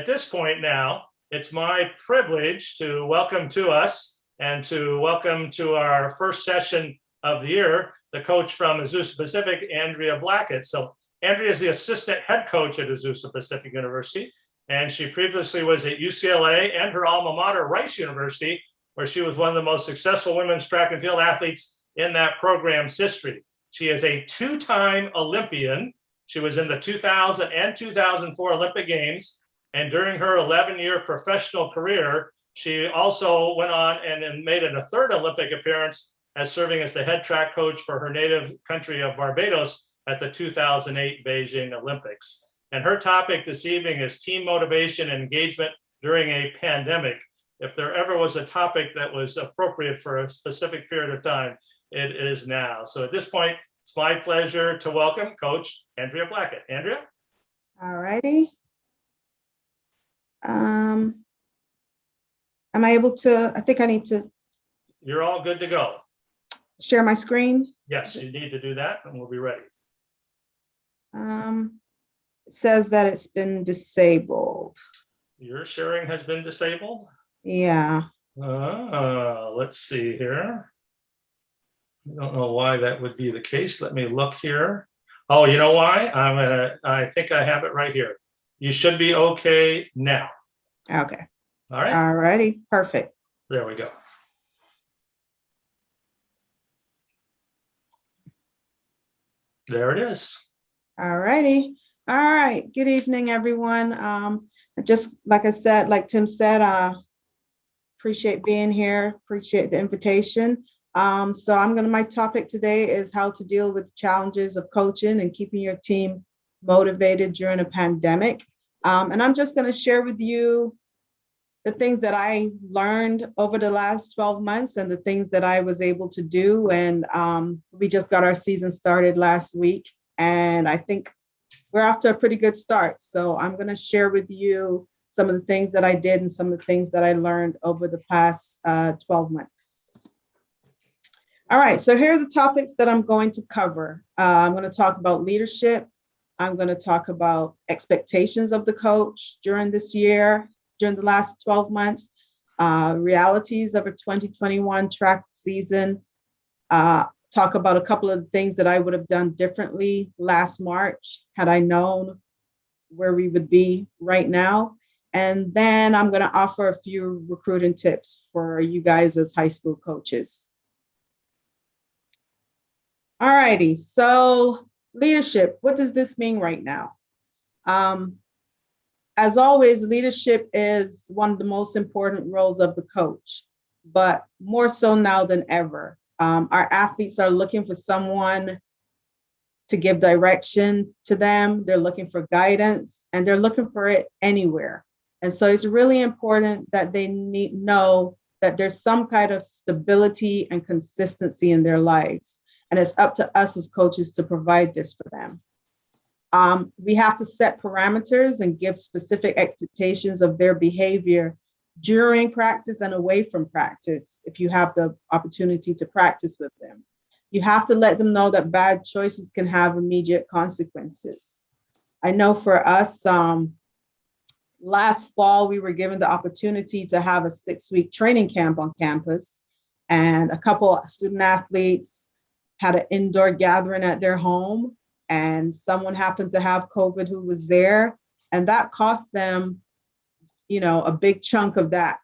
at this point now, it's my privilege to welcome to us and to welcome to our first session of the year, the coach from Azusa Pacific, Andrea Blackett. So Andrea is the assistant head coach at Azusa Pacific University, and she previously was at UCLA and her alma mater, Rice University, where she was one of the most successful women's track and field athletes in that program's history. She is a two-time Olympian. She was in the 2000 and 2004 Olympic Games. And during her 11-year professional career, she also went on and made it a third Olympic appearance as serving as the head track coach for her native country of Barbados at the 2008 Beijing Olympics. And her topic this evening is team motivation and engagement during a pandemic. If there ever was a topic that was appropriate for a specific period of time, it is now. So at this point, it's my pleasure to welcome Coach Andrea Blackett. Andrea? All righty. Am I able to, I think I need to. You're all good to go. Share my screen? Yes, you need to do that and we'll be ready. It says that it's been disabled. Your sharing has been disabled? Yeah. Let's see here. I don't know why that would be the case. Let me look here. Oh, you know why? I think I have it right here. You should be okay now. Okay. All right. All righty. Perfect. There we go. There it is. All righty. All right. Good evening, everyone. Just like I said, like Tim said, appreciate being here. Appreciate the invitation. My topic today is how to deal with the challenges of coaching and keeping your team motivated during a pandemic. And I'm just going to share with you the things that I learned over the last 12 months and the things that I was able to do. And we just got our season started last week, and I think we're off to a pretty good start. So I'm going to share with you some of the things that I did and some of the things that I learned over the past 12 months. All right, so here are the topics that I'm going to cover. I'm going to talk about leadership. I'm going to talk about expectations of the coach during this year, during the last 12 months, realities of a 2021 track season, talk about a couple of things that I would have done differently last March had I known where we would be right now. And then I'm going to offer a few recruiting tips for you guys as high school coaches. All righty, so leadership, what does this mean right now? As always, leadership is one of the most important roles of the coach, but more so now than ever. Our athletes are looking for someone to give direction to them. They're looking for guidance, and they're looking for it anywhere. And so it's really important that they know that there's some kind of stability and consistency in their lives. And it's up to us as coaches to provide this for them. We have to set parameters and give specific expectations of their behavior during practice and away from practice, if you have the opportunity to practice with them. You have to let them know that bad choices can have immediate consequences. I know for us, last fall, we were given the opportunity to have a 6-week training camp on campus, and a couple of student athletes had an indoor gathering at their home, and someone happened to have COVID who was there, and that cost them, a big chunk of that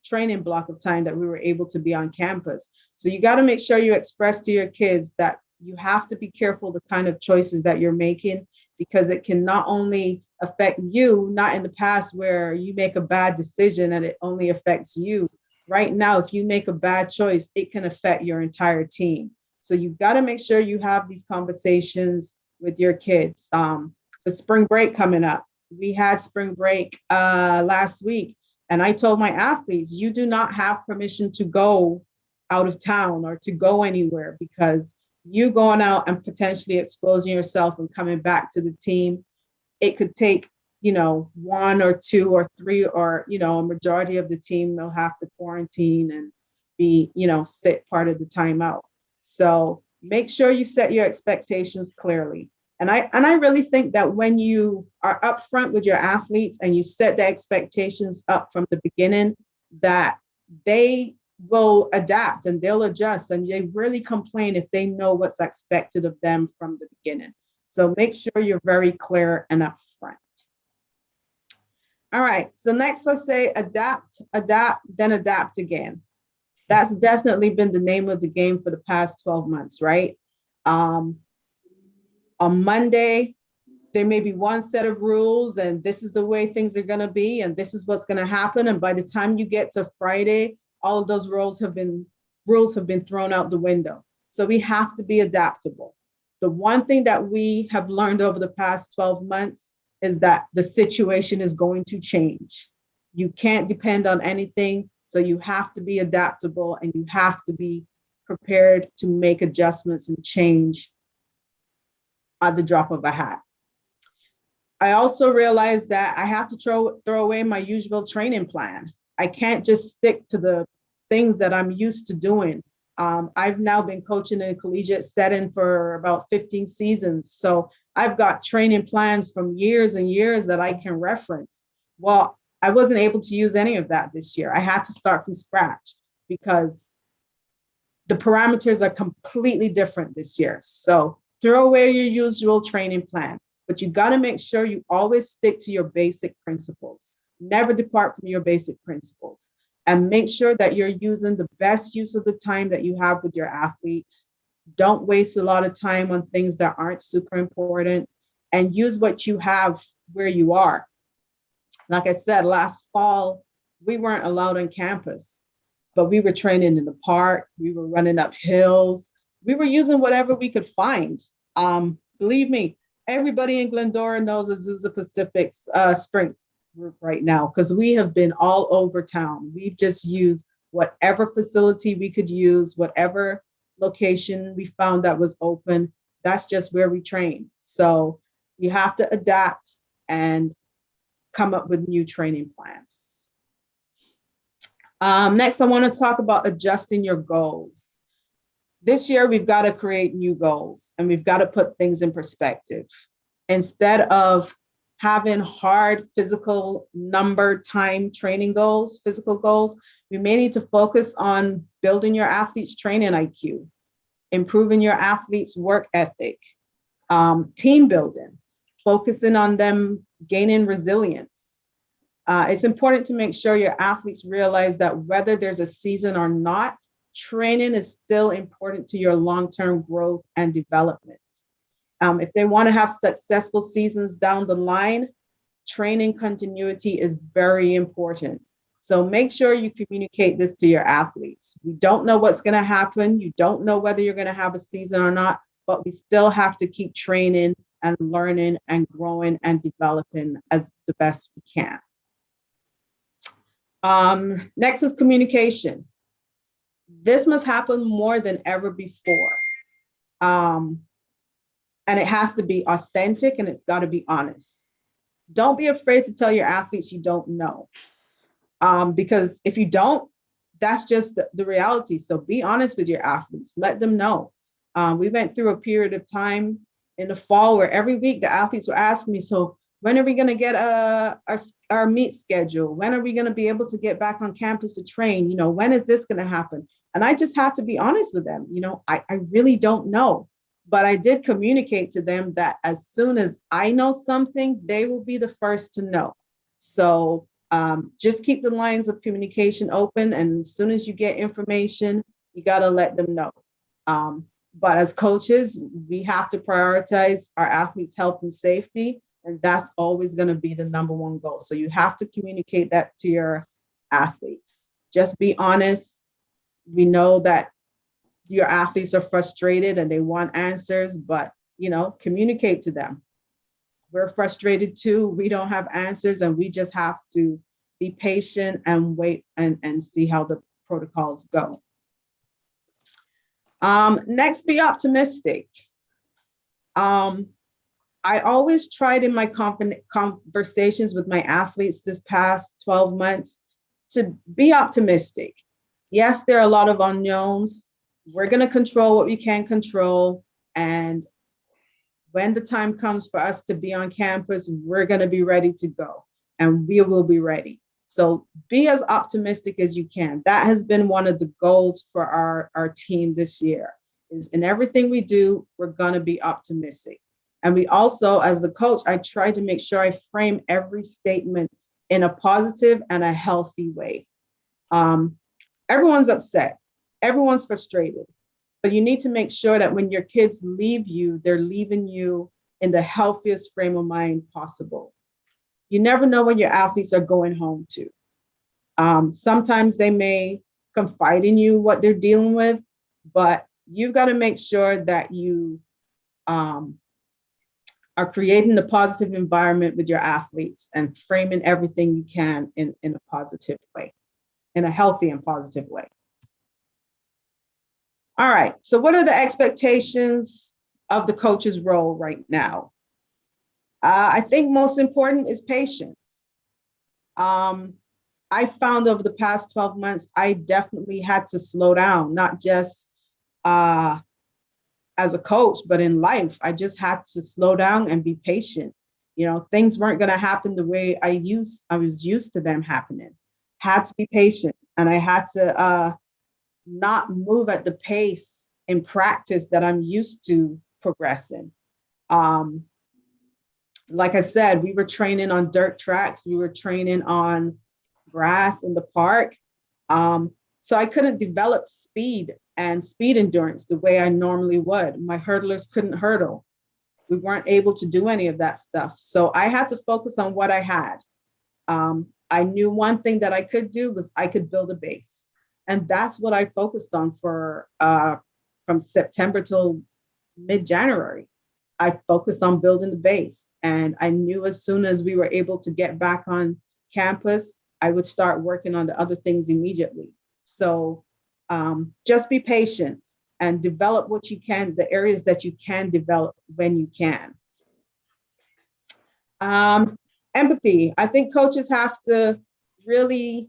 training block of time that we were able to be on campus. So you got to make sure you express to your kids that you have to be careful the kind of choices that you're making, because it can not only affect you, not in the past where you make a bad decision and it only affects you. Right now, if you make a bad choice, it can affect your entire team. So you've got to make sure you have these conversations with your kids. The spring break coming up. We had spring break last week, and I told my athletes, you do not have permission to go out of town or to go anywhere, because you going out and potentially exposing yourself and coming back to the team, it could take, 1 or 2 or 3 or, a majority of the team, they'll have to quarantine and be, sit part of the time out. So make sure you set your expectations clearly. And I really think that when you are upfront with your athletes and you set the expectations up from the beginning, that they will adapt and they'll adjust, and they really complain if they know what's expected of them from the beginning. So make sure you're very clear and upfront. All right, so next let's say adapt, then adapt again. That's definitely been the name of the game for the past 12 months, right? On Monday, there may be one set of rules, and this is the way things are going to be, and this is what's going to happen. And by the time you get to Friday, all of those rules have been thrown out the window. So we have to be adaptable. The one thing that we have learned over the past 12 months is that the situation is going to change. You can't depend on anything. So you have to be adaptable, and you have to be prepared to make adjustments and change at the drop of a hat. I also realized that I have to throw away my usual training plan. I can't just stick to the things that I'm used to doing. I've now been coaching in a collegiate setting for about 15 seasons. So I've got training plans from years and years that I can reference. Well, I wasn't able to use any of that this year. I had to start from scratch because the parameters are completely different this year. So throw away your usual training plan, but you got to make sure you always stick to your basic principles. Never depart from your basic principles, and make sure that you're using the best use of the time that you have with your athletes. Don't waste a lot of time on things that aren't super important, and use what you have where you are. Like I said, last fall, we weren't allowed on campus, but we were training in the park. We were running up hills. We were using whatever we could find. Believe me, everybody in Glendora knows Azusa Pacific's sprint group right now, because we have been all over town. We've just used whatever facility we could use, whatever location we found that was open. That's just where we train. So you have to adapt and come up with new training plans. Next, I want to talk about adjusting your goals. This year, we've got to create new goals, and we've got to put things in perspective. Instead of having hard physical number time training goals, physical goals, we may need to focus on building your athletes' training IQ, improving your athletes' work ethic, team building, focusing on them gaining resilience. It's important to make sure your athletes realize that whether there's a season or not, training is still important to your long-term growth and development. If they want to have successful seasons down the line, training continuity is very important. So make sure you communicate this to your athletes. We don't know what's going to happen. You don't know whether you're going to have a season or not, but we still have to keep training and learning and growing and developing as the best we can. Next is communication. This must happen more than ever before. And it has to be authentic, and it's got to be honest. Don't be afraid to tell your athletes you don't know. Because if you don't, that's just the reality. So be honest with your athletes. Let them know. We went through a period of time in the fall where every week the athletes were asking me, so when are we going to get our meet schedule? When are we going to be able to get back on campus to train? When is this going to happen? And I just have to be honest with them. I really don't know. But I did communicate to them that as soon as I know something, they will be the first to know. So just keep the lines of communication open. And as soon as you get information, you got to let them know. But as coaches, we have to prioritize our athletes' health and safety. And that's always going to be the number one goal. So you have to communicate that to your athletes. Just be honest. We know that your athletes are frustrated and they want answers, but, communicate to them. We're frustrated too. We don't have answers, and we just have to be patient and wait and see how the protocols go. Next, be optimistic. I always tried in my conversations with my athletes this past 12 months to be optimistic. Yes, there are a lot of unknowns. We're going to control what we can control, and when the time comes for us to be on campus, we're going to be ready to go, and we will be ready. So be as optimistic as you can. That has been one of the goals for our team this year, is in everything we do, we're going to be optimistic. And we also, as a coach, I try to make sure I frame every statement in a positive and a healthy way. Everyone's upset. Everyone's frustrated. But you need to make sure that when your kids leave you, they're leaving you in the healthiest frame of mind possible. You never know when your athletes are going home to. Sometimes they may confide in you what they're dealing with, but you've got to make sure that you are creating a positive environment with your athletes and framing everything you can in a positive way, in a healthy and positive way. All right, so what are the expectations of the coach's role right now? I think most important is patience. I found over the past 12 months, I definitely had to slow down, not just as a coach, but in life. I just had to slow down and be patient. Things weren't going to happen the way I was used to them happening. Had to be patient, and I had to not move at the pace in practice that I'm used to progressing. Like I said, we were training on dirt tracks. We were training on grass in the park. So I couldn't develop speed and speed endurance the way I normally would. My hurdlers couldn't hurdle. We weren't able to do any of that stuff. So I had to focus on what I had. I knew one thing that I could do was I could build a base. And that's what I focused on for from September till mid-January. I focused on building the base. And I knew as soon as we were able to get back on campus, I would start working on the other things immediately. So just be patient and develop what you can, the areas that you can develop when you can. Empathy. I think coaches have to really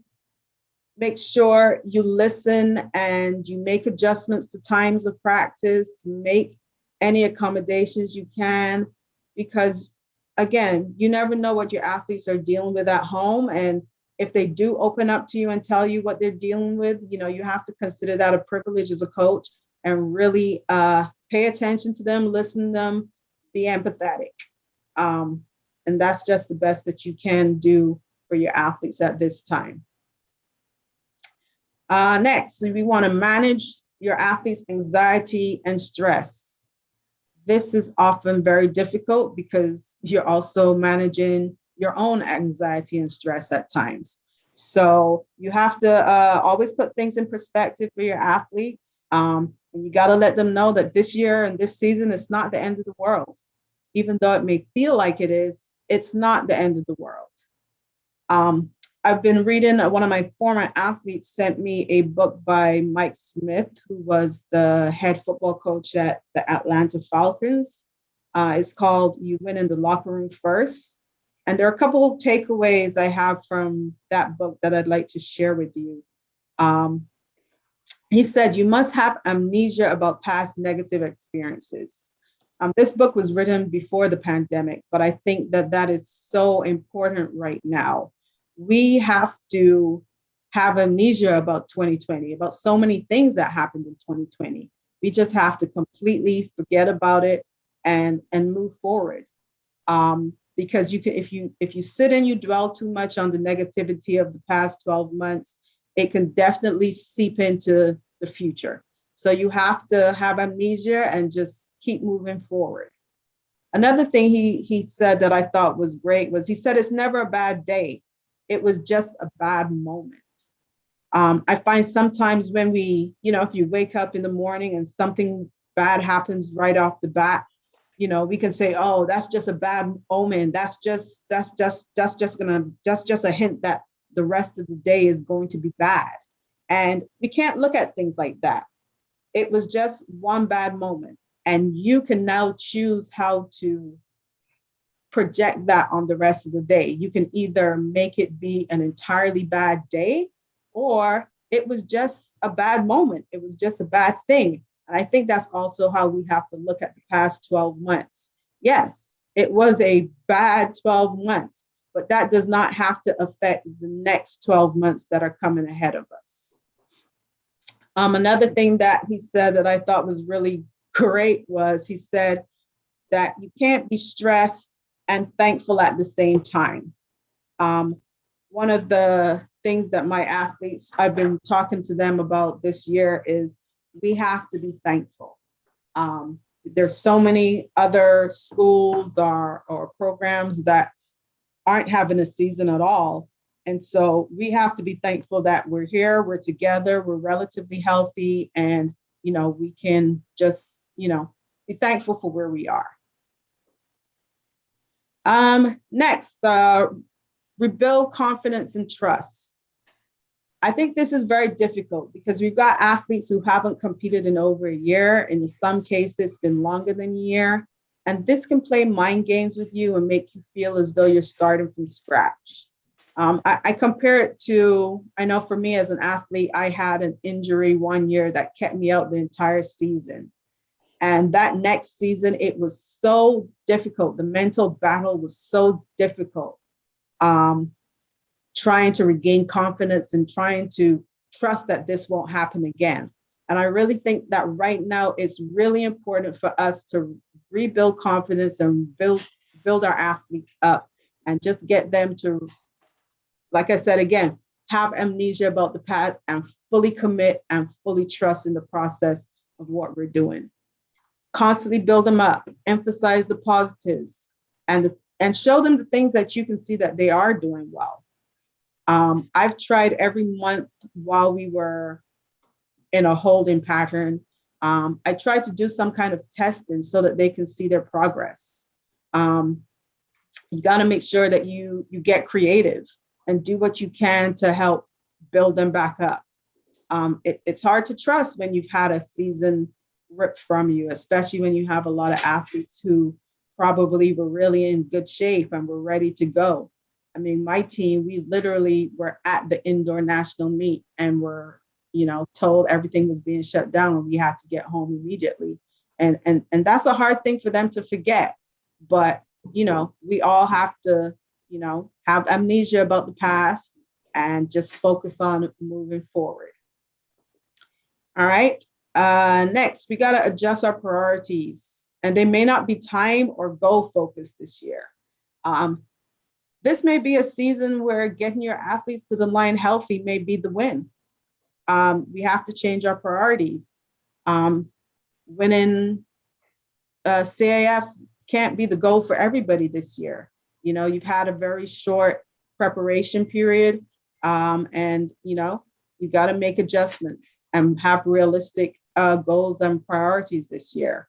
make sure you listen and you make adjustments to times of practice, make any accommodations you can, because again, you never know what your athletes are dealing with at home. And if they do open up to you and tell you what they're dealing with, you have to consider that a privilege as a coach and really pay attention to them, listen to them, be empathetic. And that's just the best that you can do for your athletes at this time. Next, we want to manage your athletes' anxiety and stress. This is often very difficult because you're also managing your own anxiety and stress at times. So you have to always put things in perspective for your athletes. And you got to let them know that this year and this season is not the end of the world. Even though it may feel like it is, it's not the end of the world. I've been reading, one of my former athletes sent me a book by Mike Smith, who was the head football coach at the Atlanta Falcons. It's called You Win in the Locker Room First. And there are a couple of takeaways I have from that book that I'd like to share with you. He said, you must have amnesia about past negative experiences. This book was written before the pandemic, but I think that is so important right now. We have to have amnesia about 2020, about so many things that happened in 2020. We just have to completely forget about it and move forward. Because you can, if you sit and you dwell too much on the negativity of the past 12 months, it can definitely seep into the future. So you have to have amnesia and just keep moving forward. Another thing he said that I thought was great was he said, it's never a bad day. It was just a bad moment. I find sometimes when we, if you wake up in the morning and something bad happens right off the bat, we can say, oh, that's just a bad omen. That's just a hint that the rest of the day is going to be bad. And we can't look at things like that. It was just one bad moment. And you can now choose how to project that on the rest of the day. You can either make it be an entirely bad day, or it was just a bad moment. It was just a bad thing. And I think that's also how we have to look at the past 12 months. Yes, it was a bad 12 months, but that does not have to affect the next 12 months that are coming ahead of us. Another thing that he said that I thought was really great was he said that you can't be stressed and thankful at the same time. One of the things that my athletes, I've been talking to them about this year is we have to be thankful. There's so many other schools or programs that aren't having a season at all. And so we have to be thankful that we're here, we're together, we're relatively healthy, and, we can just, be thankful for where we are. Next, rebuild confidence and trust. I think this is very difficult because we've got athletes who haven't competed in over a year. And in some cases, it's been longer than a year. And this can play mind games with you and make you feel as though you're starting from scratch. I compare it to, I know for me as an athlete, I had an injury one year that kept me out the entire season. And that next season, it was so difficult. The mental battle was so difficult. Trying to regain confidence and trying to trust that this won't happen again. And I really think that right now it's really important for us to rebuild confidence and build our athletes up and just get them to, like I said again, have amnesia about the past and fully commit and fully trust in the process of what we're doing. Constantly build them up, emphasize the positives, and show them the things that you can see that they are doing well. I've tried every month while we were in a holding pattern. I tried to do some kind of testing so that they can see their progress. You got to make sure that you get creative and do what you can to help build them back up. It's hard to trust when you've had a season ripped from you, especially when you have a lot of athletes who probably were really in good shape and were ready to go. I mean, my team, we literally were at the indoor national meet and were, told everything was being shut down and we had to get home immediately. And that's a hard thing for them to forget. But, we all have to, have amnesia about the past and just focus on moving forward. All right. Next, we got to adjust our priorities, and they may not be time or goal focused this year. This may be a season where getting your athletes to the line healthy may be the win. We have to change our priorities. Winning CAFs can't be the goal for everybody this year. You've had a very short preparation period, and you got to make adjustments and have realistic goals and priorities this year.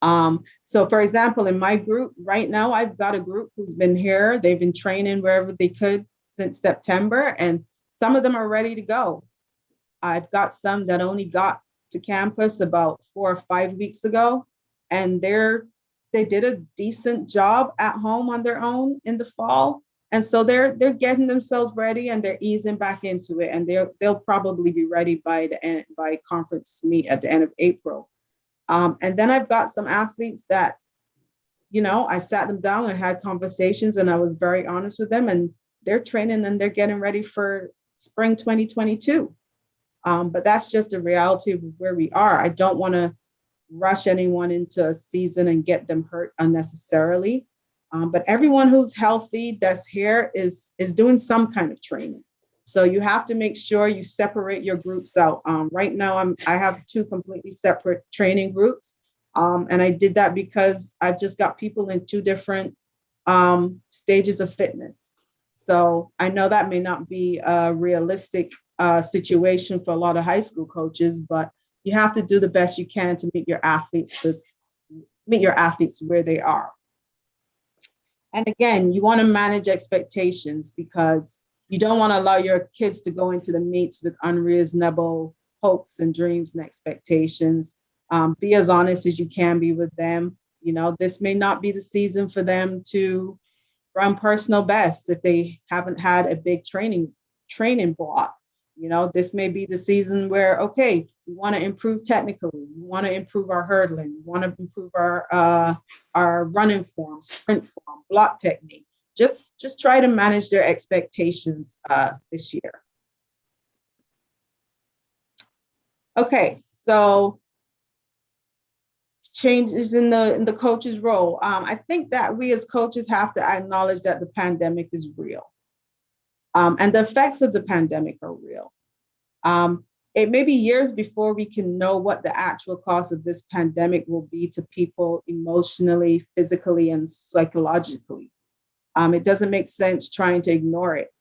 So for example, in my group right now, I've got a group who's been here. They've been training wherever they could since September, and some of them are ready to go. I've got some that only got to campus about 4 or 5 weeks ago, and they did a decent job at home on their own in the fall. And so they're getting themselves ready and they're easing back into it. And they'll probably be ready by conference meet at the end of April. And then I've got some athletes that, I sat them down and had conversations and I was very honest with them, and they're training and they're getting ready for spring 2022. But that's just a reality of where we are. I don't want to rush anyone into a season and get them hurt unnecessarily. But everyone who's healthy that's here is doing some kind of training. So you have to make sure you separate your groups out. Right now, I have 2 completely separate training groups. And I did that because I've just got people in 2 different stages of fitness. So I know that may not be a realistic situation for a lot of high school coaches, but you have to do the best you can to meet your athletes where they are. And again, you want to manage expectations because you don't want to allow your kids to go into the meets with unreasonable hopes and dreams and expectations. Be as honest as you can be with them. This may not be the season for them to run personal bests if they haven't had a big training block. This may be the season where, okay, we want to improve technically, we want to improve our hurdling, we want to improve our running form, sprint form, block technique. Just try to manage their expectations this year. Okay, so changes in the coach's role. I think that we as coaches have to acknowledge that the pandemic is real, and the effects of the pandemic are real. It may be years before we can know what the actual cost of this pandemic will be to people emotionally, physically, and psychologically. It doesn't make sense trying to ignore it.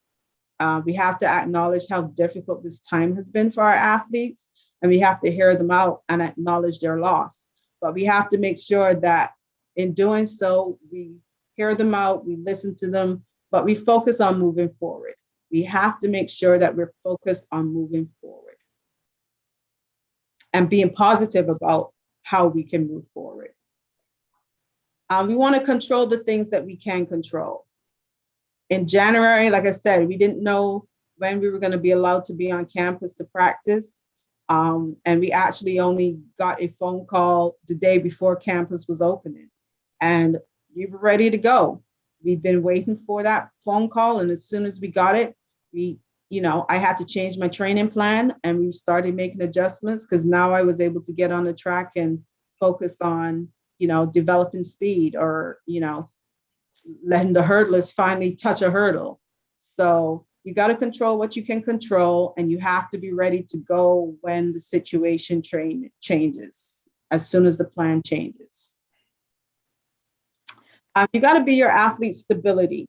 We have to acknowledge how difficult this time has been for our athletes, and we have to hear them out and acknowledge their loss. But we have to make sure that in doing so, we hear them out, we listen to them, but we focus on moving forward. We have to make sure that we're focused on moving forward and being positive about how we can move forward. We want to control the things that we can control. In January, like I said, we didn't know when we were going to be allowed to be on campus to practice. And we actually only got a phone call the day before campus was opening. And we were ready to go. We'd been waiting for that phone call. And as soon as we got it, I had to change my training plan, and we started making adjustments because now I was able to get on the track and focus on, developing speed or, letting the hurdlers finally touch a hurdle. So you got to control what you can control, and you have to be ready to go when the situation changes, as soon as the plan changes. You got to be your athlete's stability.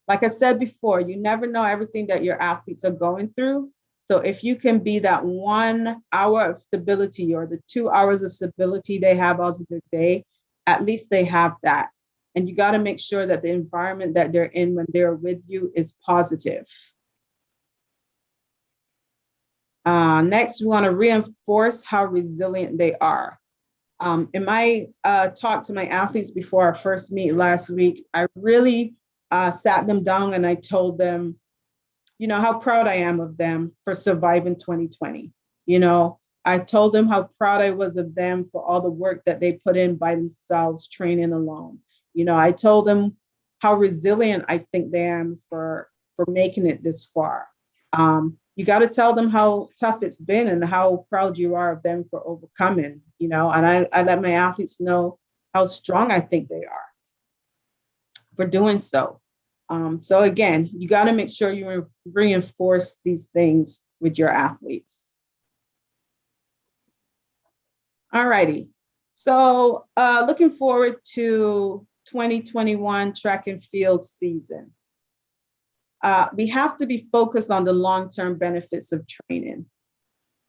Like I said before, you never know everything that your athletes are going through. So if you can be that 1 hour of stability or the 2 hours of stability they have out of their day, at least they have that. And you got to make sure that the environment that they're in when they're with you is positive. Next, we want to reinforce how resilient they are. In my talk to my athletes before our first meet last week, I really sat them down and I told them, how proud I am of them for surviving 2020. I told them how proud I was of them for all the work that they put in by themselves, training alone. I told them how resilient I think they am for making it this far. You got to tell them how tough it's been and how proud you are of them for overcoming, and I let my athletes know how strong I think they are for doing so. So again, you got to make sure you reinforce these things with your athletes. All righty. So looking forward to 2021 track and field season. We have to be focused on the long-term benefits of training.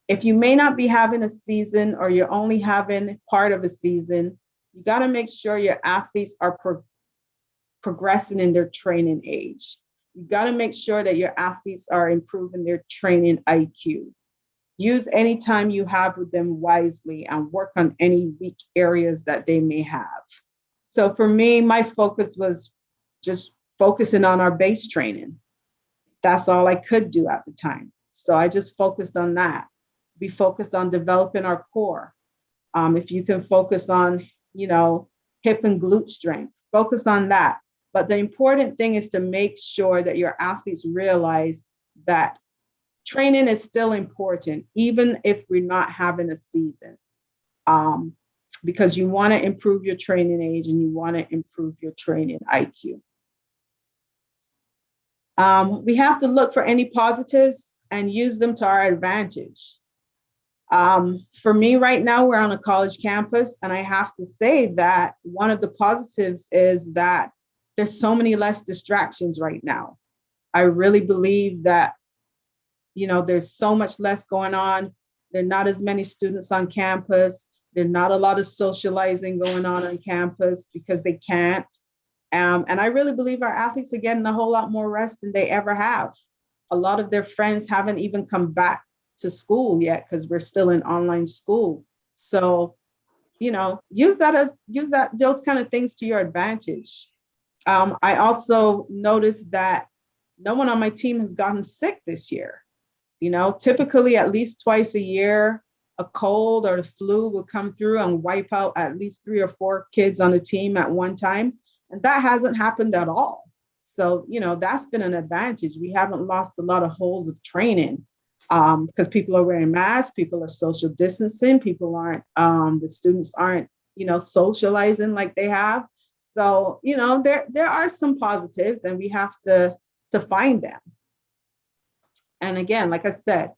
If you may not be having a season or you're only having part of a season, you got to make sure your athletes are progressing in their training age. You got to make sure that your athletes are improving their training IQ. Use any time you have with them wisely and work on any weak areas that they may have. So for me, my focus was just focusing on our base training. That's all I could do at the time. So I just focused on that. We focused on developing our core. If you can focus on, hip and glute strength, focus on that. But the important thing is to make sure that your athletes realize that training is still important, even if we're not having a season, because you want to improve your training age and you want to improve your training IQ. We have to look for any positives and use them to our advantage. For me right now, we're on a college campus, and I have to say that one of the positives is that there's so many less distractions right now. I really believe that, there's so much less going on. There are not as many students on campus. There's not a lot of socializing going on campus because they can't. And I really believe our athletes are getting a whole lot more rest than they ever have. A lot of their friends haven't even come back to school yet because we're still in online school. So, use those kind of things to your advantage. I also noticed that no one on my team has gotten sick this year. Typically at least twice a year, a cold or the flu will come through and wipe out at least 3 or 4 kids on the team at one time. And that hasn't happened at all. So, that's been an advantage. We haven't lost a lot of holes of training because people are wearing masks, people are social distancing, people aren't, the students aren't, socializing like they have. So, there are some positives and we have to find them. And again, like I said,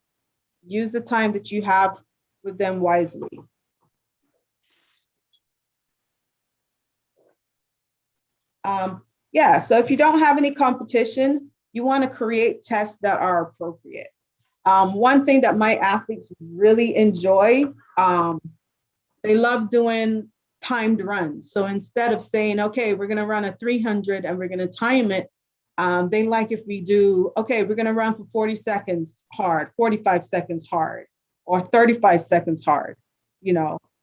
use the time that you have with them wisely. So if you don't have any competition, you want to create tests that are appropriate. One thing that my athletes really enjoy, they love doing timed runs. So instead of saying, okay, we're going to run a 300 and we're going to time it, they like if we do, okay, we're going to run for 40 seconds hard, 45 seconds hard, or 35 seconds hard.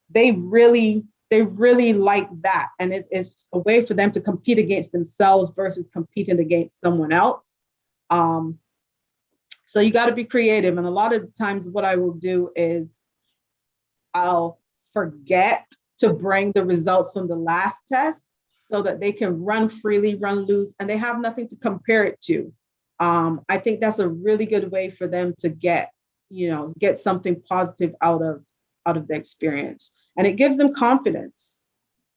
They really like that. And it's a way for them to compete against themselves versus competing against someone else. So you got to be creative. And a lot of the times what I will do is I'll forget to bring the results from the last test so that they can run freely, run loose, and they have nothing to compare it to. I think that's a really good way for them to get something positive out of the experience. And it gives them confidence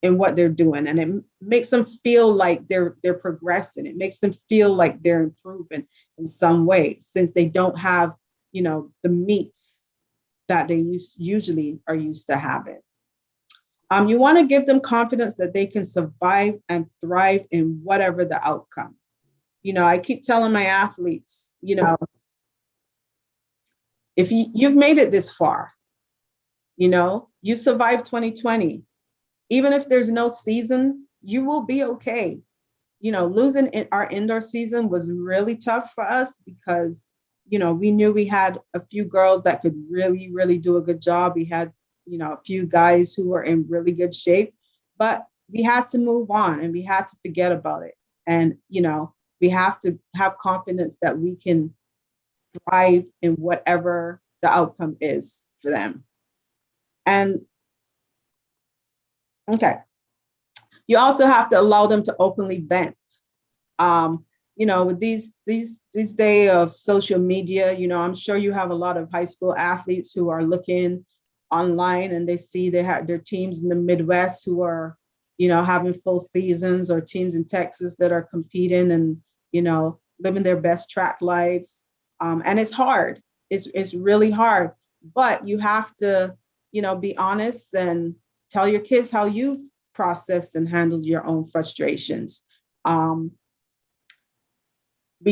in what they're doing. And it makes them feel like they're progressing. It makes them feel like they're improving in some way, since they don't have, the meets that they usually are used to having. You want to give them confidence that they can survive and thrive in whatever the outcome. I keep telling my athletes, if you've made it this far, you survived 2020. Even if there's no season, you will be okay. Losing our indoor season was really tough for us because, we knew we had a few girls that could really, really do a good job. We had, a few guys who were in really good shape, but we had to move on and we had to forget about it. And, we have to have confidence that we can thrive in whatever the outcome is for them. And okay, you also have to allow them to openly vent. With these days of social media, I'm sure you have a lot of high school athletes who are looking online and they see they have their teams in the Midwest who are, having full seasons, or teams in Texas that are competing and, living their best track lives. And it's hard. It's really hard, but you have to, be honest and tell your kids how you've processed and handled your own frustrations. We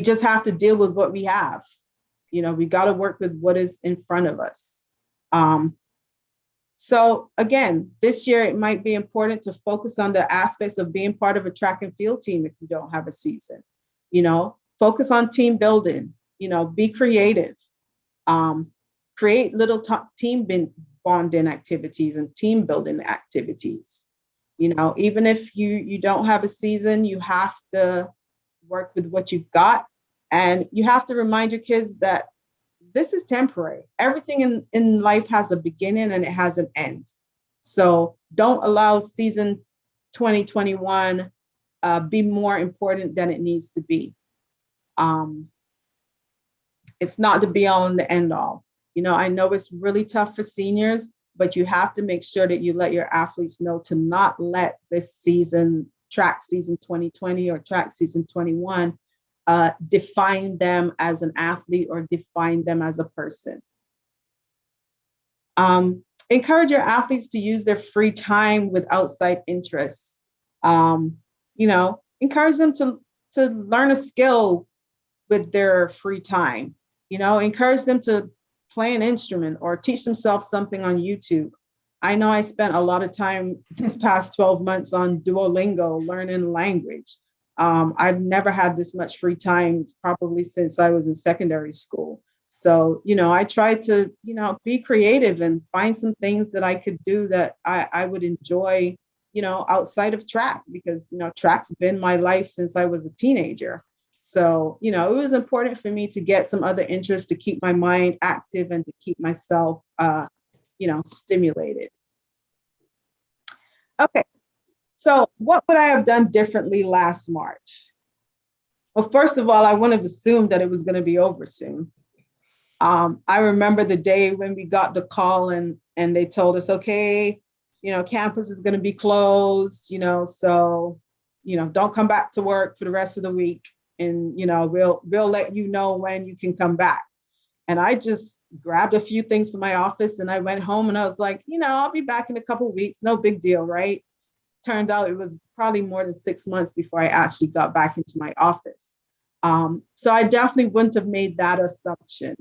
just have to deal with what we have. We got to work with what is in front of us. So again, this year, it might be important to focus on the aspects of being part of a track and field team if you don't have a season. Focus on team building, be creative, create little team bonding activities and team building activities. Even if you don't have a season, you have to work with what you've got. And you have to remind your kids that this is temporary. Everything in life has a beginning and it has an end. So don't allow season 2021 be more important than it needs to be. It's not the be all and the end all. I know it's really tough for seniors, but you have to make sure that you let your athletes know to not let this season, track season 2020 or track season 21, define them as an athlete or define them as a person. Encourage your athletes to use their free time with outside interests. Encourage them to learn a skill with their free time. Encourage them to play an instrument or teach themselves something on YouTube. I know I spent a lot of time this past 12 months on Duolingo learning language. I've never had this much free time probably since I was in secondary school. So, I tried to, be creative and find some things that I could do that I would enjoy, outside of track, because, track's been my life since I was a teenager. So, it was important for me to get some other interests to keep my mind active and to keep myself, stimulated. Okay. So what would I have done differently last March? Well, first of all, I wouldn't have assumed that it was going to be over soon. I remember the day when we got the call and they told us, okay, campus is going to be closed, so, don't come back to work for the rest of the week. And, we'll let you know when you can come back. And I just grabbed a few things from my office and I went home and I was like, I'll be back in a couple of weeks. No big deal, right? Turned out it was probably more than 6 months before I actually got back into my office. So I definitely wouldn't have made that assumption.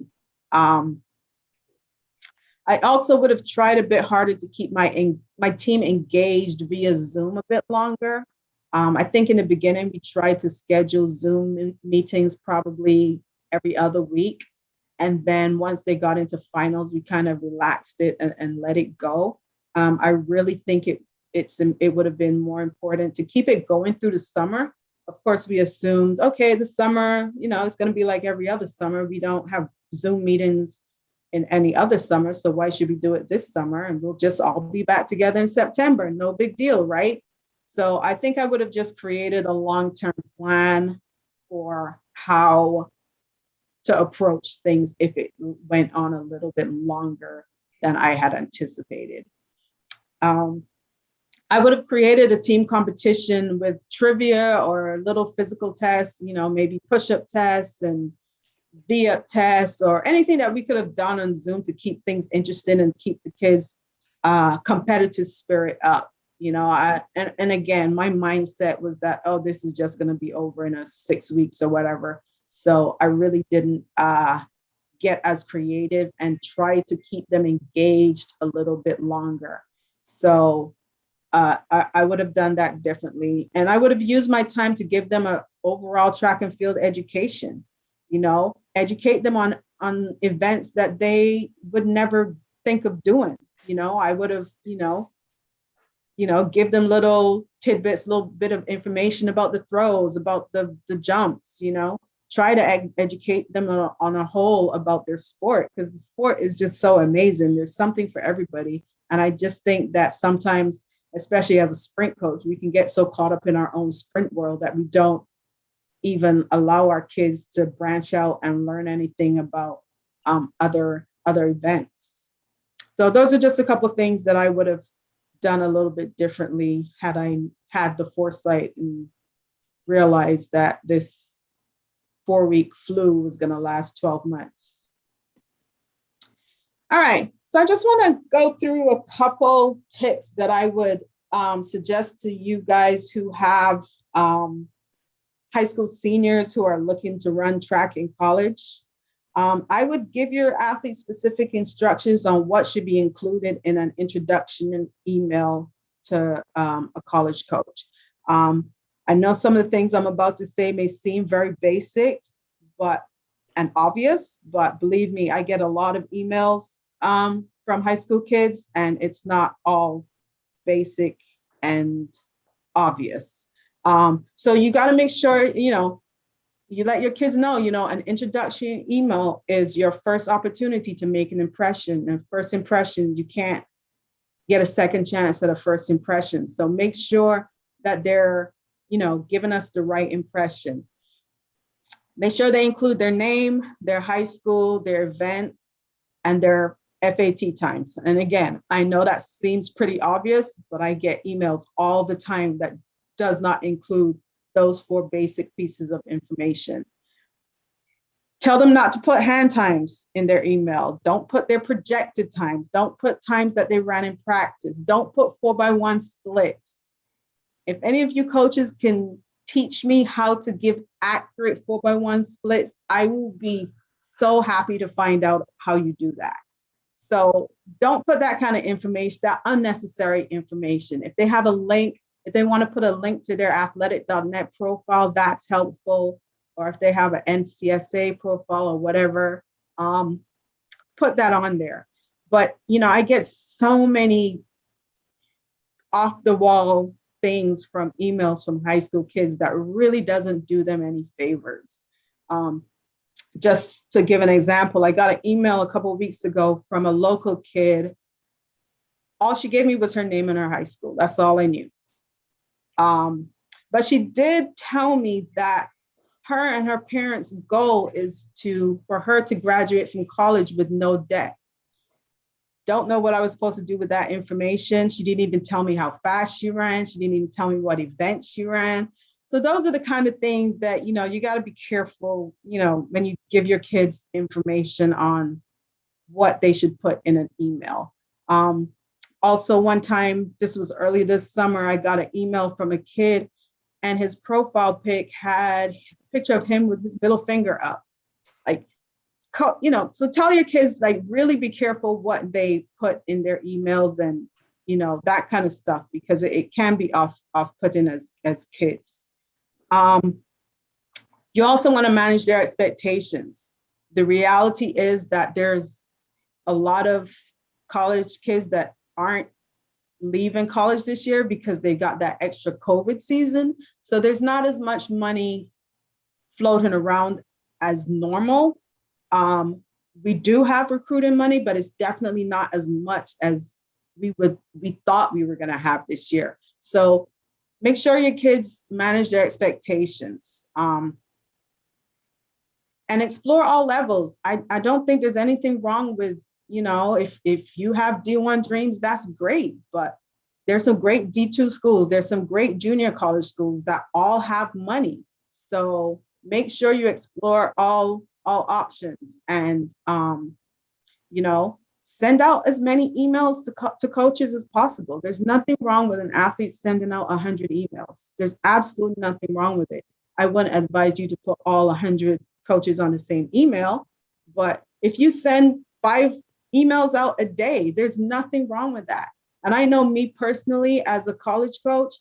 I also would have tried a bit harder to keep my team engaged via Zoom a bit longer. I think in the beginning, we tried to schedule Zoom meetings probably every other week. And then once they got into finals, we kind of relaxed it and let it go. I really think it would have been more important to keep it going through the summer. Of course, we assumed, okay, the summer, it's going to be like every other summer. We don't have Zoom meetings in any other summer. So why should we do it this summer? And we'll just all be back together in September. No big deal, right? So I think I would have just created a long-term plan for how to approach things if it went on a little bit longer than I had anticipated. I would have created a team competition with trivia or little physical tests, maybe push-up tests and V-up tests or anything that we could have done on Zoom to keep things interesting and keep the kids' competitive spirit up. And again, my mindset was that, oh, this is just going to be over in 6 weeks or whatever. So I really didn't get as creative and try to keep them engaged a little bit longer. So I would have done that differently. And I would have used my time to give them an overall track and field education, educate them on events that they would never think of doing. I would have, give them little tidbits, little bit of information about the throws, about the jumps, try to educate them on a whole about their sport, because the sport is just so amazing. There's something for everybody. And I just think that sometimes, especially as a sprint coach, we can get so caught up in our own sprint world that we don't even allow our kids to branch out and learn anything about other events. So those are just a couple of things that I would have done a little bit differently had I had the foresight and realized that this 4-week flu was going to last 12 months. All right, so I just want to go through a couple tips that I would suggest to you guys who have high school seniors who are looking to run track in college. I would give your athletes specific instructions on what should be included in an introduction email to a college coach. I know some of the things I'm about to say may seem very basic and obvious, but believe me, I get a lot of emails from high school kids, and it's not all basic and obvious. So you got to make sure, you let your kids know, an introduction email is your first opportunity to make an impression. And first impression, you can't get a second chance at a first impression. So make sure that they're, giving us the right impression. Make sure they include their name, their high school, their events, and their FAT times. And again, I know that seems pretty obvious, but I get emails all the time that does not include those 4 basic pieces of information. Tell them not to put hand times in their email. Don't put their projected times. Don't put times that they ran in practice. Don't put 4x1 splits. If any of you coaches can teach me how to give accurate 4x1 splits, I will be so happy to find out how you do that. So don't put that kind of information, that unnecessary information. If they have a link, if they want to put a link to their athletic.net profile, that's helpful. Or if they have an NCSA profile or whatever, put that on there. But, I get so many off the wall things from emails from high school kids that really doesn't do them any favors. Just to give an example, I got an email a couple of weeks ago from a local kid. All she gave me was her name and her high school. That's all I knew. But she did tell me that her and her parents' goal is for her to graduate from college with no debt. Don't know what I was supposed to do with that information. She didn't even tell me how fast she ran. She didn't even tell me what event she ran. So those are the kind of things that, you got to be careful, when you give your kids information on what they should put in an email. Also, one time, this was early this summer, I got an email from a kid and his profile pic had a picture of him with his middle finger up. So tell your kids, really be careful what they put in their emails and, that kind of stuff, because it can be off-putting as kids. You also want to manage their expectations. The reality is that there's a lot of college kids that aren't leaving college this year because they got that extra COVID season. So there's not as much money floating around as normal. We do have recruiting money, but it's definitely not as much as we thought we were going to have this year. So make sure your kids manage their expectations, and explore all levels. I don't think there's anything wrong with, if you have D1 dreams, that's great. But there's some great D2 schools. There's some great junior college schools that all have money. So make sure you explore all options and, send out as many emails to coaches as possible. There's nothing wrong with an athlete sending out 100 emails. There's absolutely nothing wrong with it. I wouldn't advise you to put all 100 coaches on the same email, but if you send 5 emails out a day, there's nothing wrong with that. And I know me personally, as a college coach,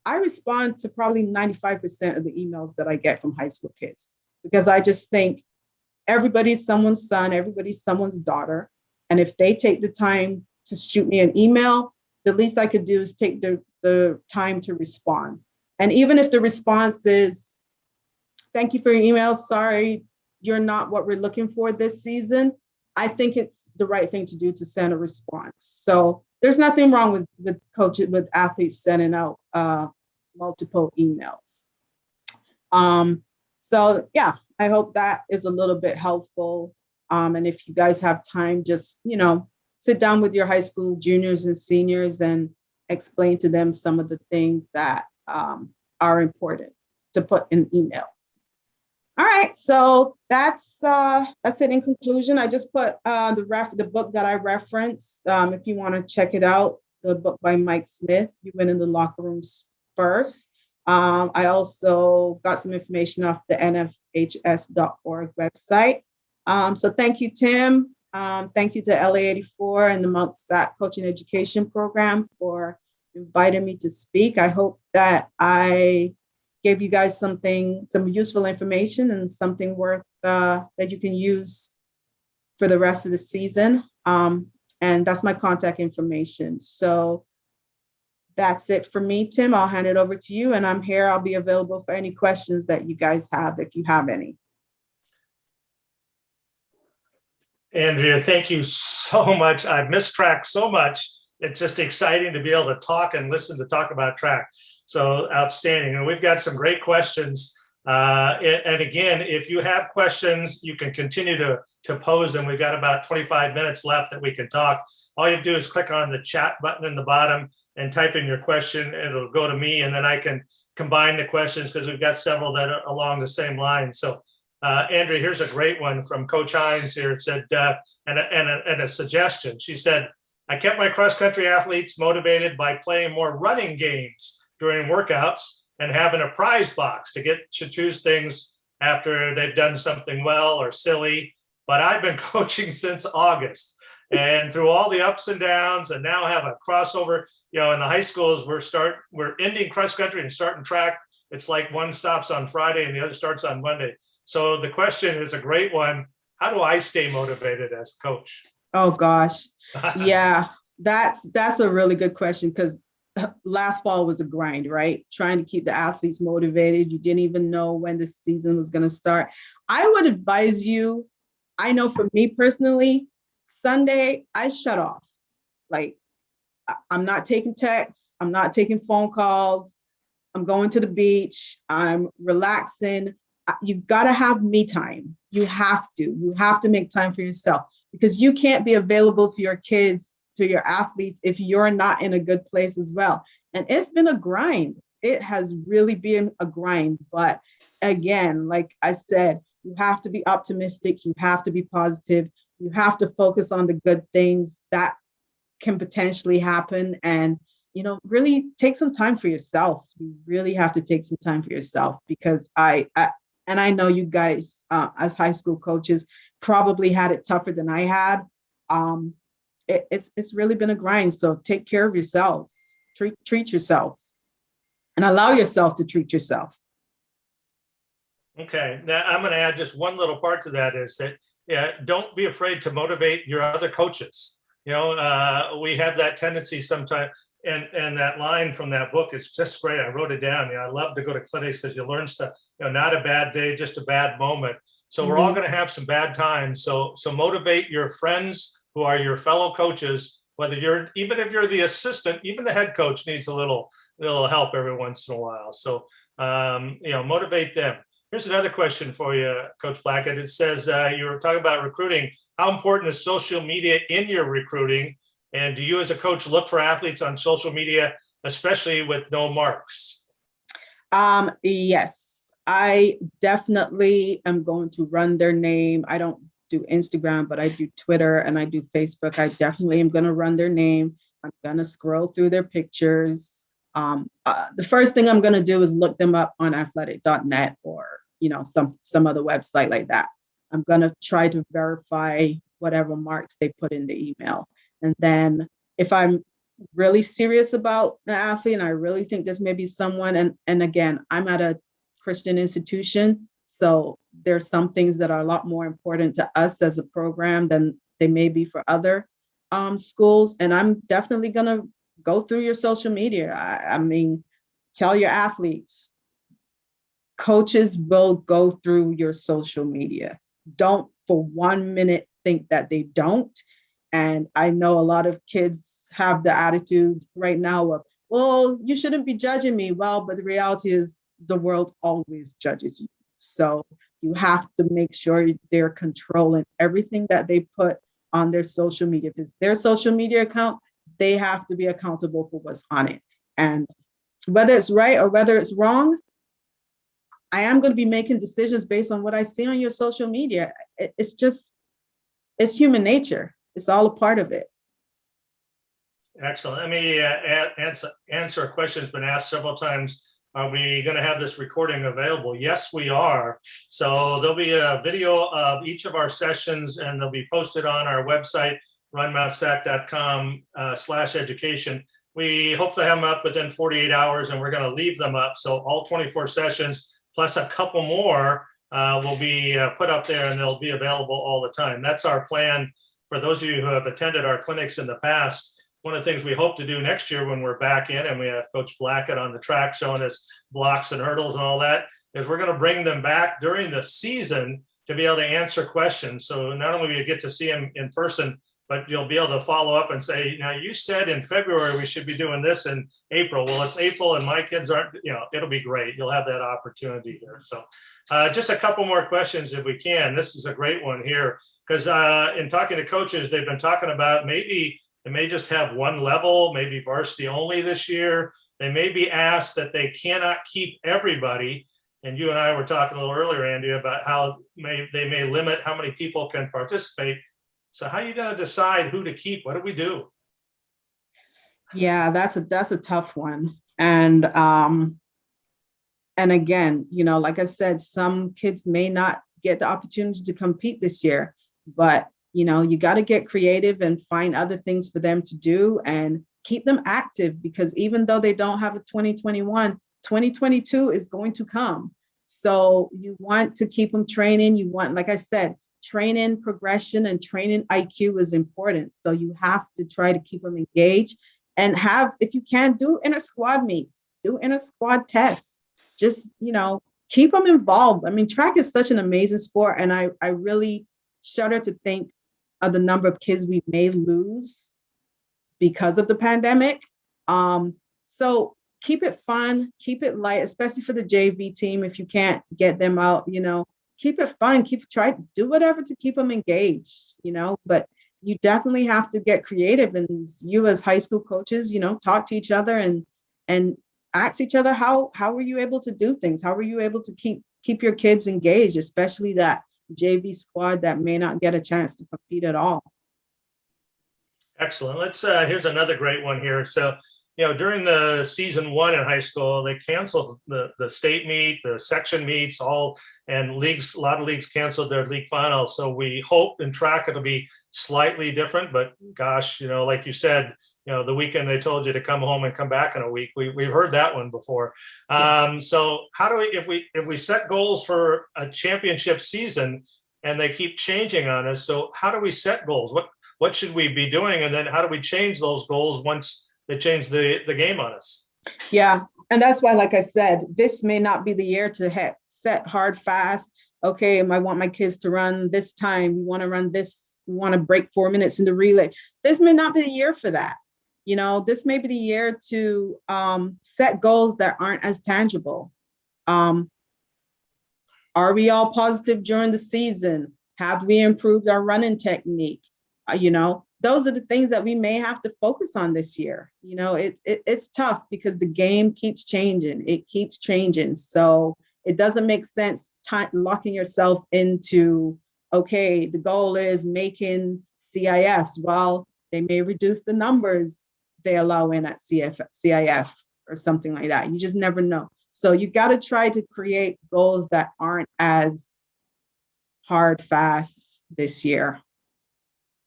I respond to probably 95% of the emails that I get from high school kids, because I just think everybody's someone's son, everybody's someone's daughter. And if they take the time to shoot me an email, the least I could do is take the time to respond. And even if the response is, thank you for your email, sorry, you're not what we're looking for this season, I think it's the right thing to do to send a response. So there's nothing wrong with coaches, with athletes sending out multiple emails. So yeah, I hope that is a little bit helpful. And if you guys have time, just, sit down with your high school juniors and seniors and explain to them some of the things that are important to put in emails. All right, so that's it in conclusion. I just put the book that I referenced. If you want to check it out, the book by Mike Smith, You Win in the Locker Rooms First. I also got some information off the nfhs.org website. So thank you, Tim. Thank you to LA84 and the Mount SAC Coaching Education Program for inviting me to speak. I hope that I gave you guys some useful information and something worth that you can use for the rest of the season. And that's my contact information. So that's it for me, Tim. I'll hand it over to you, and I'm here. I'll be available for any questions that you guys have, if you have any. Andrea, thank you so much. I've missed track so much. It's just exciting to be able to talk and listen to talk about track. So outstanding. And we've got some great questions. And again, if you have questions, you can continue to pose them. We've got about 25 minutes left that we can talk. All you have to do is click on the chat button in the bottom and type in your question. It'll go to me, and then I can combine the questions because we've got several that are along the same line. So Andrea, here's a great one from Coach Hines here. It said, and a suggestion. She said, I kept my cross-country athletes motivated by playing more running games during workouts and having a prize box to choose things after they've done something well or silly. But I've been coaching since August, and through all the ups and downs, and now have a crossover. In the high schools, we're ending cross-country and starting track. It's like one stops on Friday and the other starts on Monday. So the question is a great one. How do I stay motivated as a coach? Oh gosh. Yeah, that's a really good question, because last fall was a grind, right? Trying to keep the athletes motivated. You didn't even know when the season was going to start. I would advise you, I know for me personally, Sunday, I shut off. Like, I'm not taking texts, I'm not taking phone calls, I'm going to the beach, I'm relaxing. You got to have me time. You have to make time for yourself, because you can't be available for your kids, to your athletes, if you're not in a good place as well. And it's been a grind. It has really been a grind. But again, like I said, you have to be optimistic. You have to be positive. You have to focus on the good things that can potentially happen, and really take some time for yourself. You really have to take some time for yourself, because I know you guys, as high school coaches, probably had it tougher than I had. It's really been a grind. So take care of yourselves, treat yourselves, and allow yourself to treat yourself. Okay, now I'm going to add just one little part to that, is that don't be afraid to motivate your other coaches. We have that tendency sometimes, and that line from that book is just great. I wrote it down. I love to go to clinics because you learn stuff. Not a bad day, just a bad moment. So we're all going to have some bad times. So motivate your friends who are your fellow coaches, even if you're the assistant, even the head coach needs a little help every once in a while. So, motivate them. Here's another question for you, Coach Blackett. It says, you were talking about recruiting. How important is social media in your recruiting? And do you as a coach look for athletes on social media, especially with no marks? Yes, I definitely am going to run their name. I don't do Instagram, but I do Twitter and I do Facebook. I definitely am going to run their name. I'm going to scroll through their pictures. The first thing I'm going to do is look them up on athletic.net or, some other website like that. I'm going to try to verify whatever marks they put in the email. And then if I'm really serious about the athlete and I really think this may be someone, and again, I'm at a Christian institution, so there's some things that are a lot more important to us as a program than they may be for other schools. And I'm definitely going to go through your social media. I mean, tell your athletes, coaches will go through your social media. Don't for 1 minute think that they don't. And I know a lot of kids have the attitude right now of, well, you shouldn't be judging me. Well, but the reality is the world always judges you. So you have to make sure they're controlling everything that they put on their social media. If it's their social media account, they have to be accountable for what's on it. And whether it's right or whether it's wrong, I am going to be making decisions based on what I see on your social media. It's human nature. It's all a part of it. Excellent. Let me answer a question that's been asked several times. Are we going to have this recording available? Yes, we are. So there'll be a video of each of our sessions, and they'll be posted on our website, runmountsac.com/education. We hope to have them up within 48 hours, and we're going to leave them up. So all 24 sessions, plus a couple more, will be put up there, and they'll be available all the time. That's our plan. For those of you who have attended our clinics in the past, one of the things we hope to do next year when we're back in and we have Coach Blackett on the track showing us blocks and hurdles and all that, is we're going to bring them back during the season to be able to answer questions. So not only will you get to see them in person, but you'll be able to follow up and say, now you said in February we should be doing this in April. Well, it's April and my kids aren't, it'll be great. You'll have that opportunity here. So just a couple more questions if we can. This is a great one here because in talking to coaches, they've been talking about maybe they may just have one level, maybe varsity only this year. They may be asked that they cannot keep everybody. And you and I were talking a little earlier, Andy, about how they may limit how many people can participate. So how are you going to decide who to keep? What do we do? Yeah, that's a tough one. And again, like I said, some kids may not get the opportunity to compete this year, but you got to get creative and find other things for them to do and keep them active, because even though they don't have a 2021, 2022 is going to come. So you want to keep them training. You want, like I said, training progression and training IQ is important. So you have to try to keep them engaged and have, if you can, do inter squad meets, do inter squad tests. Just, keep them involved. I mean, track is such an amazing sport, and I really shudder to think of the number of kids we may lose because of the pandemic. So keep it fun, keep it light, especially for the JV team. If you can't get them out, keep it fun, try to do whatever to keep them engaged, but you definitely have to get creative. And you as high school coaches, talk to each other and ask each other, how were you able to do things? How were you able to keep your kids engaged, especially that JV squad that may not get a chance to compete at all? Excellent. Here's another great one here. So, during the season one in high school, they canceled the state meet, the section meets, and a lot of leagues canceled their league finals. So we hope in track it'll be slightly different, but gosh, like you said, the weekend they told you to come home and come back in a week. We've heard that one before. So how do we, if we set goals for a championship season and they keep changing on us, so how do we set goals? What should we be doing? And then how do we change those goals once they change the game on us? Yeah. And that's why, like I said, this may not be the year to set hard, fast. Okay, I want my kids to run this time. We want to run this. We want to break 4 minutes in the relay. This may not be the year for that. This may be the year to set goals that aren't as tangible. Are we all positive during the season? Have we improved our running technique? Those are the things that we may have to focus on this year. It's tough because the game keeps changing. It keeps changing. So it doesn't make sense locking yourself into, okay, the goal is making CIFs. Well, they may reduce the numbers they allow in at CIF or something like that. You just never know. So you got to try to create goals that aren't as hard, fast this year.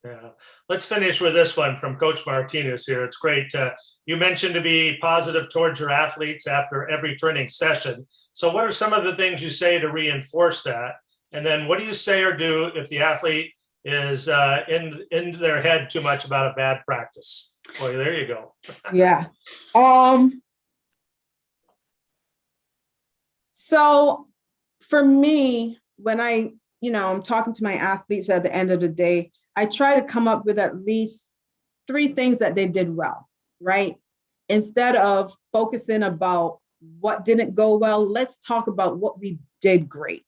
Yeah. Let's finish with this one from Coach Martinez here. It's great. You mentioned to be positive towards your athletes after every training session. So what are some of the things you say to reinforce that? And then what do you say or do if the athlete is in their head too much about a bad practice? Well, there you go. Yeah. So for me, when I'm talking to my athletes at the end of the day, I try to come up with at least 3 things that they did well, right? Instead of focusing about what didn't go well, let's talk about what we did great.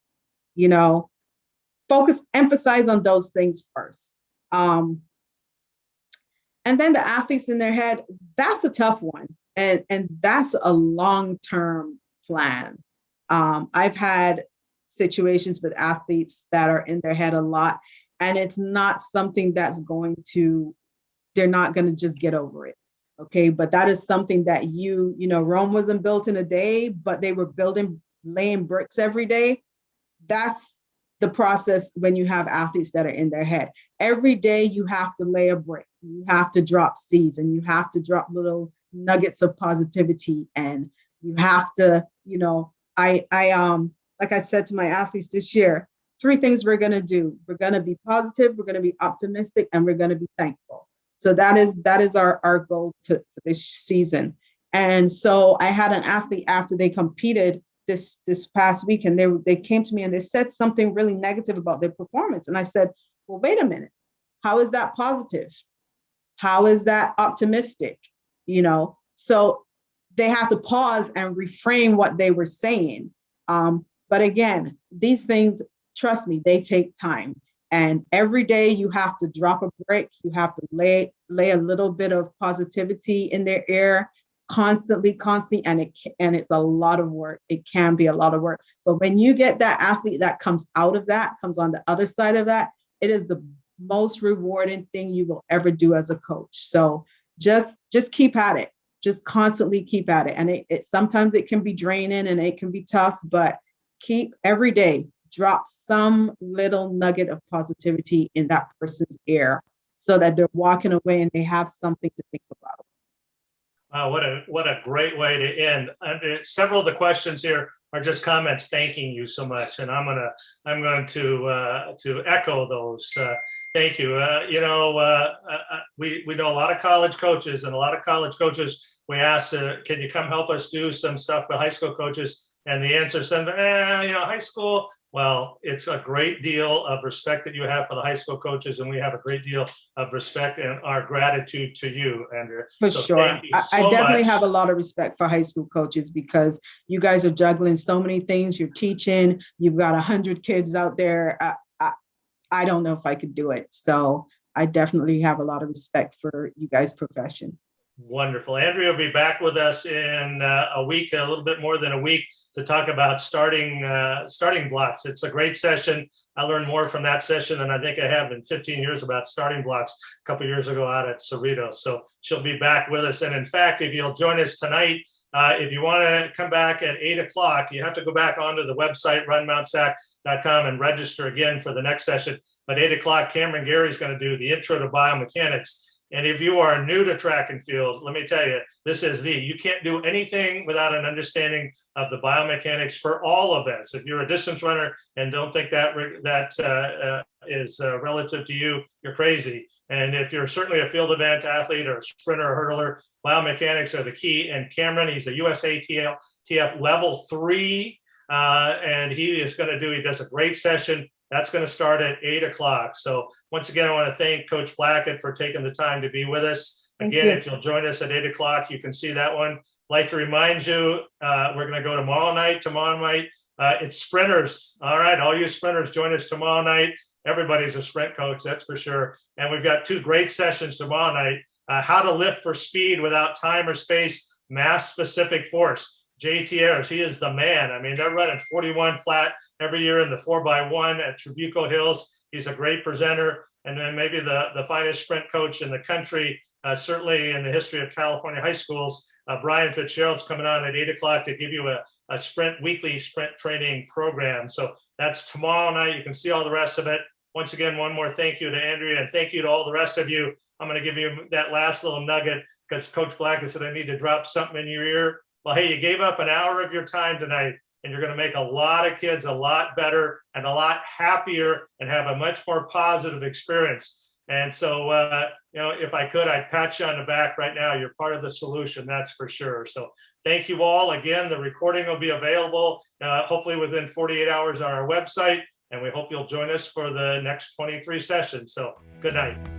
Emphasize on those things first. And then the athletes in their head, that's a tough one. And that's a long-term plan. I've had situations with athletes that are in their head a lot, and it's not something that's they're not going to just get over it. Okay. But that is something that Rome wasn't built in a day, but they were laying bricks every day. That's the process when you have athletes that are in their head. Every day you have to lay a brick, you have to drop seeds, and you have to drop little nuggets of positivity. And you have to, like I said to my athletes this year, 3 things we're going to do. We're going to be positive, we're going to be optimistic, and we're going to be thankful. So that is our goal for this season. And so I had an athlete after they competed this past week, and they came to me and they said something really negative about their performance. And I said, well, wait a minute. How is that positive? How is that optimistic? So they have to pause and reframe what they were saying. But again, these things, trust me, they take time. And every day you have to drop a brick. You have to lay a little bit of positivity in their ear constantly. And it's a lot of work. It can be a lot of work. But when you get that athlete that comes out of that, comes on the other side of that, it is the most rewarding thing you will ever do as a coach. So just keep at it. Just constantly keep at it. And it sometimes it can be draining and it can be tough, but keep every day, drop some little nugget of positivity in that person's ear so that they're walking away and they have something to think about. Wow, what a great way to end. Several of the questions here are just comments thanking you so much, and I'm going to echo those. Thank you. We know a lot of college coaches, and a lot of college coaches, we ask, can you come help us do some stuff with high school coaches? And the answer is, high school. Well, it's a great deal of respect that you have for the high school coaches, and we have a great deal of respect and our gratitude to you, Andrea. For So sure. thank you I so definitely much. have a lot of respect for high school coaches because you guys are juggling so many things. You're teaching, you've got 100 kids out there. I don't know if I could do it. So I definitely have a lot of respect for you guys' profession. Wonderful. Andrea will be back with us in a week, a little bit more than a week, to talk about starting blocks. It's a great session. I learned more from that session than I think I have in 15 years about starting blocks a couple of years ago out at Cerritos. So she'll be back with us. And in fact, if you'll join us tonight, if you want to come back at 8 o'clock, you have to go back onto the website, runmountsac.com, and register again for the next session. But 8 o'clock, Cameron Gary's going to do the intro to biomechanics. And if you are new to track and field, let me tell you, you can't do anything without an understanding of the biomechanics for all events. If you're a distance runner and don't think that is relative to you, you're crazy. And if you're certainly a field event athlete or a sprinter or hurdler, biomechanics are the key. And Cameron, he's a USATF level 3, and he does a great session. That's going to start at 8 o'clock. So once again, I want to thank Coach Blackett for taking the time to be with us. Again, if you'll join us at 8 o'clock, you can see that one. I'd like to remind you, we're going to go tomorrow night. It's sprinters. All right, all you sprinters, join us tomorrow night. Everybody's a sprint coach, that's for sure. And we've got 2 great sessions tomorrow night. How to lift for speed without time or space, mass specific force. JT Ayers, he is the man. I mean, they're running 41 flat every year in the 4x1 at Trabuco Hills. He's a great presenter, and then maybe the finest sprint coach in the country, certainly in the history of California high schools. Brian Fitzgerald's coming on at 8 o'clock to give you a weekly sprint training program. So that's tomorrow night. You can see all the rest of it. Once again, one more thank you to Andrea, and thank you to all the rest of you. I'm going to give you that last little nugget because Coach Blackett said I need to drop something in your ear. Well, hey, you gave up an hour of your time tonight, and you're going to make a lot of kids a lot better and a lot happier and have a much more positive experience. And so, if I could, I'd pat you on the back right now. You're part of the solution, that's for sure. So thank you all. Again, the recording will be available hopefully within 48 hours on our website, and we hope you'll join us for the next 23 sessions. So good night.